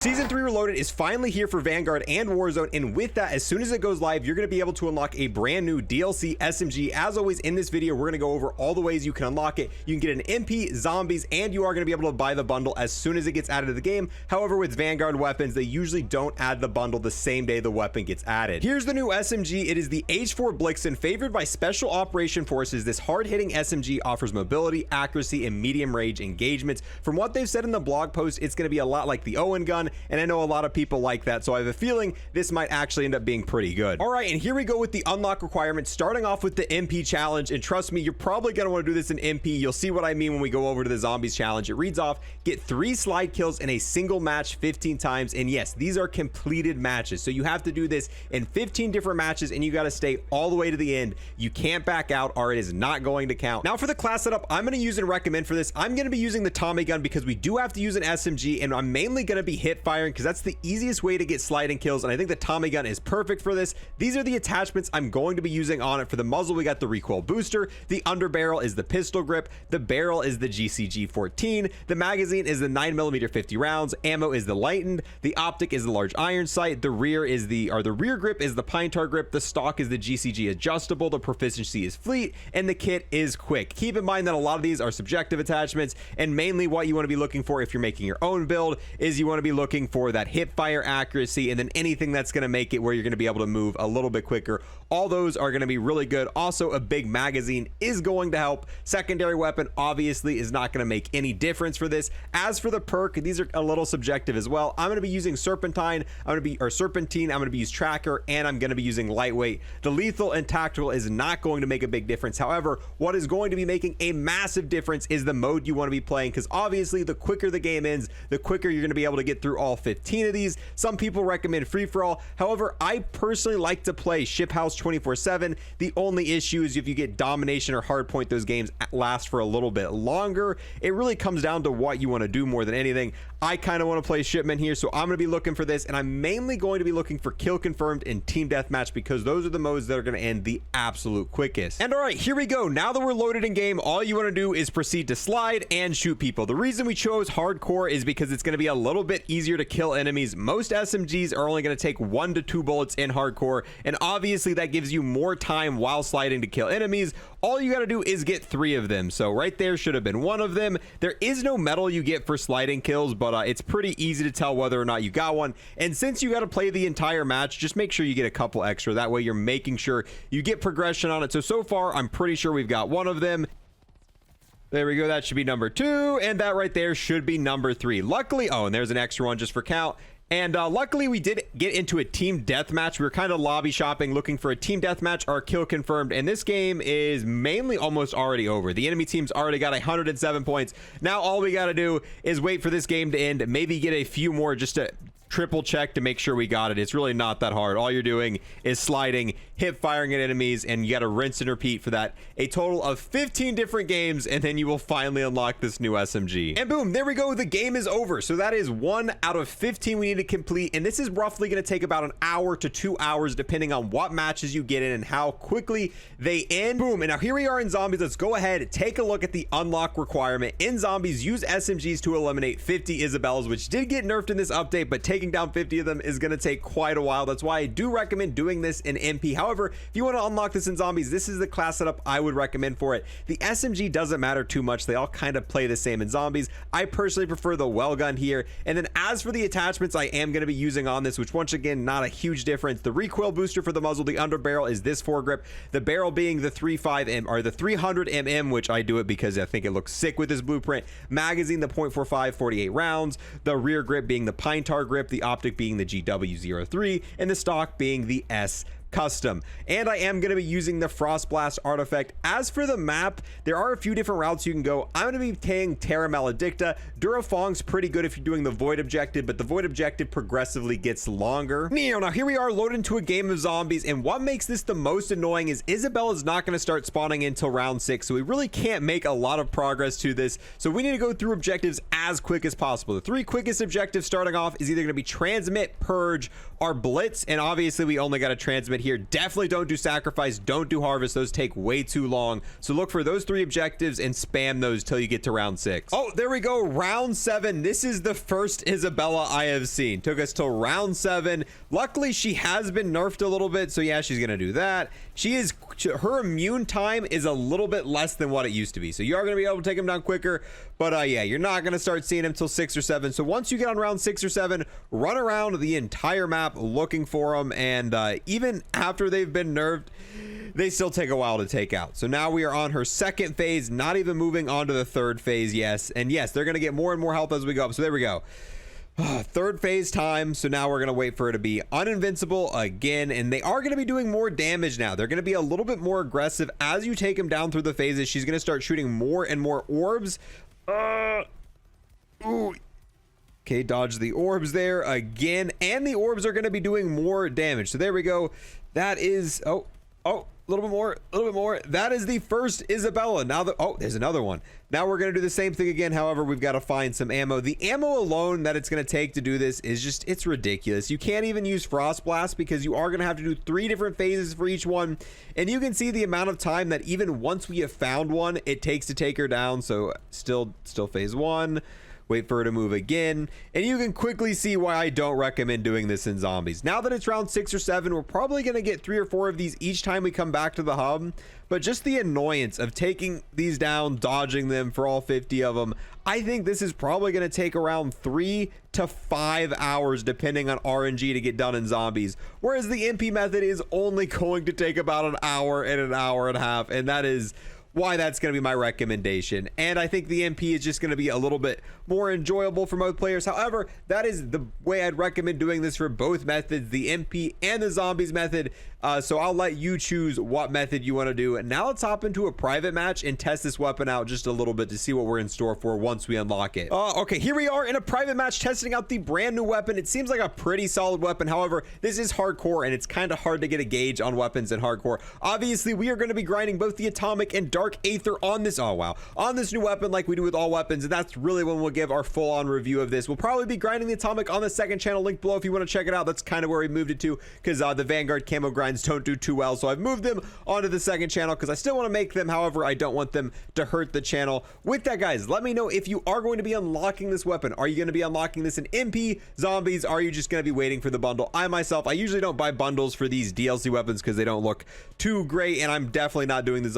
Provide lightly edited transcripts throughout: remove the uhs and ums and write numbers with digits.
Season 3 Reloaded is finally here for Vanguard and Warzone, and with that, as soon as it goes live, you're going to be able to unlock a brand new DLC SMG. As always, in this video, we're going to go over all the ways you can unlock it. You can get an MP, zombies, and you are going to be able to buy the bundle as soon as it gets added to the game. However, with Vanguard weapons, they usually don't add the bundle the same day the weapon gets added. Here's the new SMG. It is the H4 Blixen, favored by Special Operation Forces. This hard-hitting SMG offers mobility, accuracy, and medium range engagements. From what they've said in the blog post, it's going to be a lot like the Owen gun, and I know a lot of people like that, so I have a feeling this might actually end up being pretty good. All right, and here we go with the unlock requirements, starting off with the MP challenge. And trust me, you're probably going to want to do this in MP. You'll see what I mean when we go over to the zombies challenge. It reads off: get 3 slide kills in a single match 15 times. And yes, these are completed matches, so you have to do this in 15 different matches, and you got to stay all the way to the end. You can't back out or it is not going to count. Now for the class setup I'm going to use and recommend for this, I'm going to be using the Tommy gun because we do have to use an SMG, and I'm mainly going to be hip firing because that's the easiest way to get sliding kills, and I think the Tommy gun is perfect for this. These are the attachments I'm going to be using on it. For the muzzle, we got the recoil booster, the underbarrel is the pistol grip, the barrel is the GCG 14, the magazine is the 9mm 50 rounds, ammo is the lightened, the optic is the large iron sight, the rear grip is the pine tar grip, the stock is the GCG adjustable, the proficiency is fleet, and the kit is quick. Keep in mind that a lot of these are subjective attachments, and mainly what you want to be looking for if you're making your own build is you want to be looking for that hip fire accuracy, and then anything that's going to make it where you're going to be able to move a little bit quicker. All those are going to be really good. Also, a big magazine is going to help. Secondary weapon obviously is not going to make any difference for this. As for the perk, these are a little subjective as well. I'm going to be using serpentine, serpentine, I'm going to be using tracker, and I'm going to be using lightweight. The lethal and tactical is not going to make a big difference. However, what is going to be making a massive difference is the mode you want to be playing, because obviously the quicker the game ends, the quicker you're going to be able to get through all 15 of these. Some people recommend free-for-all. However, I personally like to play ship house 24/7. The only issue is if you get domination or hardpoint, those games last for a little bit longer. It really comes down to what you want to do more than anything. I kind of want to play shipment here, so I'm going to be looking for this, and I'm mainly going to be looking for kill confirmed and team deathmatch because those are the modes that are going to end the absolute quickest. And all right, here we go. Now that we're loaded in game, all you want to do is proceed to slide and shoot people. The reason we chose hardcore is because it's going to be a little bit easier to kill enemies. Most SMGs are only going to take 1 to 2 bullets in hardcore, and obviously that gives you more time while sliding to kill enemies. All you got to do is get 3 of them, so right there should have been 1 of them. There is no medal you get for sliding kills, but it's pretty easy to tell whether or not you got one. And since you got to play the entire match, just make sure you get a couple extra. That way you're making sure you get progression on it. So far I'm pretty sure we've got 1 of them. There we go. That should be number 2, and that right there should be number 3. Luckily, oh, and there's an extra one just for count. And luckily we did get into a team deathmatch. We were kind of lobby shopping looking for a team deathmatch or a kill confirmed, and this game is mainly almost already over. The enemy team's already got 107 points. Now all we got to do is wait for this game to end, maybe get a few more just to triple check to make sure we got it. It's really not that hard. All you're doing is sliding, hip firing at enemies, and you got to rinse and repeat for that. A total of 15 different games, and then you will finally unlock this new SMG. And boom, there we go. The game is over. So that is 1 out of 15 we need to complete, and this is roughly going to take about an hour to 2 hours depending on what matches you get in and how quickly they end. Boom, and now here we are in zombies. Let's go ahead and take a look at the unlock requirement. In zombies, use SMGs to eliminate 50 Isabellas, which did get nerfed in this update, but taking down 50 of them is going to take quite a while. That's why I do recommend doing this in MP. However, if you want to unlock this in zombies, this is the class setup I would recommend for it. The SMG doesn't matter too much. They all kind of play the same in zombies. I personally prefer the well gun here. And then as for the attachments I am going to be using on this, which once again, not a huge difference. The recoil booster for the muzzle, the underbarrel is this foregrip, the barrel being the 300 mm, which I do it because I think it looks sick with this blueprint. Magazine, the .45 48 rounds, the rear grip being the pine tar grip, the optic being the GW03, and the stock being the S custom. And I am going to be using the Frost Blast artifact. As for the map, there are a few different routes you can go. I'm going to be taking Terra Maledicta. Durafong's pretty good if you're doing the void objective, but the void objective progressively gets longer. Now here we are loaded into a game of zombies, and what makes this the most annoying is Isabella's not going to start spawning until round 6, so we really can't make a lot of progress to this. So we need to go through objectives as quick as possible. The 3 quickest objectives starting off is either going to be transmit, purge, or blitz, and obviously we only got to transmit limit here. Definitely don't do sacrifice, don't do harvest. Those take way too long. So look for those 3 objectives and spam those till you get to round 6. Oh, there we go. Round 7. This is the first Isabella I have seen. Took us till round 7. Luckily, she has been nerfed a little bit. So yeah, she's going to do that. Her immune time is a little bit less than what it used to be. So you are going to be able to take him down quicker. But yeah, you're not going to start seeing him till 6 or 7. So once you get on round 6 or 7, run around the entire map looking for them. And even after they've been nerfed, they still take a while to take out. So now we are on her 2nd phase, not even moving on to the 3rd phase. Yes. And yes, they're going to get more and more health as we go up. So there we go. 3rd phase time. So now we're going to wait for her to be uninvincible again. And they are going to be doing more damage now. They're going to be a little bit more aggressive as you take them down through the phases. She's going to start shooting more and more orbs. Ooh. Okay, dodge the orbs there again. And the orbs are going to be doing more damage. So there we go. That is... Oh, a little bit more. That is the first Isabella. Now there's another one. Now we're going to do the same thing again. However, we've got to find some ammo. The ammo alone that it's going to take to do this is just, it's ridiculous. You can't even use Frost Blast because you are going to have to do 3 different phases for each one. And you can see the amount of time that even once we have found one, it takes to take her down. So still phase 1. Wait for her to move again, and you can quickly see why I don't recommend doing this in zombies. Now that it's round 6 or 7, we're probably going to get 3 or 4 of these each time we come back to the hub, but just the annoyance of taking these down, dodging them for all 50 of them, I think this is probably going to take around 3 to 5 hours depending on RNG to get done in zombies, whereas the MP method is only going to take about an hour and an hour and a half, and that is why that's going to be my recommendation. And I think the MP is just going to be a little bit more enjoyable for most players. However, that is the way I'd recommend doing this for both methods, the MP and the zombies method. So I'll let you choose what method you want to do. And now let's hop into a private match and test this weapon out just a little bit to see what we're in store for once we unlock it. Okay, here we are in a private match testing out the brand new weapon. It seems like a pretty solid weapon. However, this is hardcore and it's kind of hard to get a gauge on weapons in hardcore. Obviously, we are going to be grinding both the atomic and dark aether on this, on this new weapon like we do with all weapons. And that's really when we'll give our full-on review of this. We'll probably be grinding the atomic on the 2nd channel, link below if you want to check it out. That's kind of where we moved it to because the Vanguard camo grinds don't do too well. So I've moved them onto the 2nd channel because I still want to make them. However, I don't want them to hurt the channel. With that, guys, let me know if you are going to be unlocking this weapon. Are you going to be unlocking this in MP, zombies? Are you just going to be waiting for the bundle? I usually don't buy bundles for these DLC weapons because they don't look too great, and I'm definitely not doing the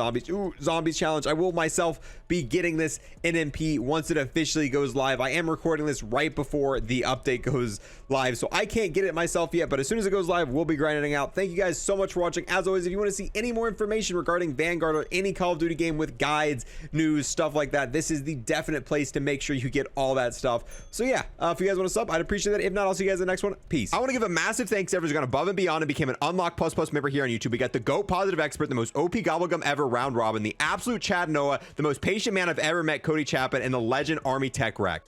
zombies challenge. I will myself be getting this in MP once it officially goes live. I am recording this right before the update goes live, so I can't get it myself yet, but as soon as it goes live, we'll be grinding it out. Thank you guys so much for watching. As always, if you want to see any more information regarding Vanguard or any Call of Duty game with guides, news, stuff like that, this is the definite place to make sure you get all that stuff. So yeah, if you guys want to sub, I'd appreciate that. If not, I'll see you guys in the next one. Peace. I want to give a massive thanks to everyone who's gone above and beyond and became an Unlock Plus Plus member here on YouTube. We got the GOAT Positive Expert, the most OP Gobblegum ever, Round Robin, the absolute Chad Noah, the most patient man I've ever met, Cody Chapin, and the legend Army Tech Wreck.